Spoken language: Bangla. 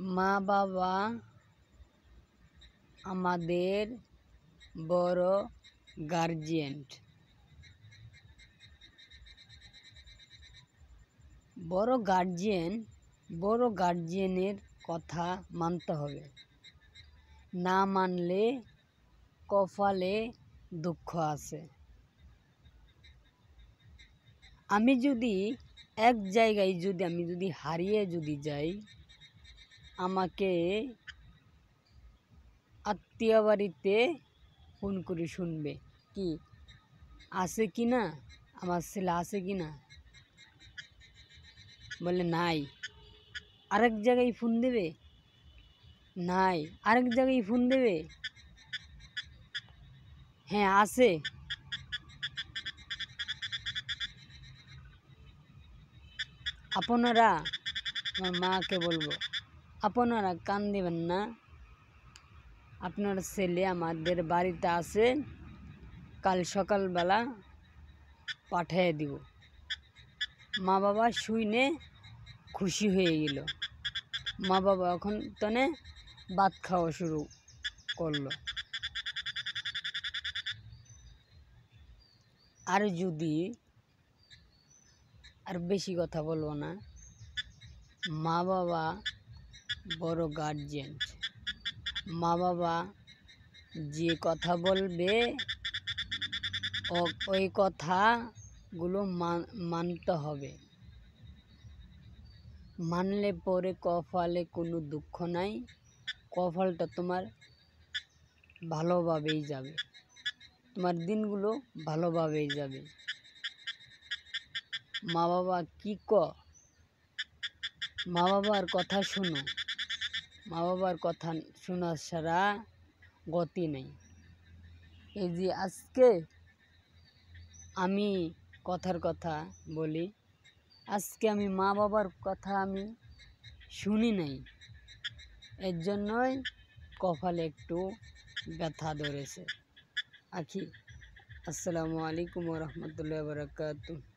মা বাবা আমাদের বড় গার্জিয়ান। বড় গার্জিয়ানের কথা মানতে হবে, না মানলে কপালে দুঃখ আছে। আমি যদি এক জায়গায় যদি হারিয়ে যাই, আমাকে আত্মীয় বাড়িতে ফোন করে শুনবে কি আছে কি না, আমার ছেলে আছে কি না, বলে নাই। আরেক জায়গায় ফোন দেবে, নাই। আরেক জায়গায় ফোন দেবে, হ্যাঁ আছে। আপনারা, আমার মাকে বলবো, আপনারা কান দেবেন না। আপনার ছেলে আমাদের বাড়িতে আছে, কাল সকালবেলা পাঠিয়ে দিব। মা বাবা শুনে খুশি হয়ে গেল। মা বাবা এখন তনে ভাত খাওয়া শুরু করলো। আর বেশি কথা বলবো না। মা বাবা বড় গার্জিয়ান। মা বাবা যে কথা বলবে ওই কথাগুলো মানতে হবে। মানলে পরে কপালে কোনো দুঃখ নাই, কপালটা তোমার ভালোভাবেই যাবে, তোমার দিনগুলো ভালোভাবেই যাবে। মা বাবা মা বাবার কথা শোনো। মা বাবার কথা শোনা ছাড়া গতি নেই। এই যে আজকে আমি কথা বলি, আজকে আমি মা বাবার কথা আমি শুনি নাই, এর জন্যই কপালে একটু ব্যথা ধরেছে। আসসালামু আলাইকুম ওয়া রাহমাতুল্লাহি ওয়া বারাকাতুহু।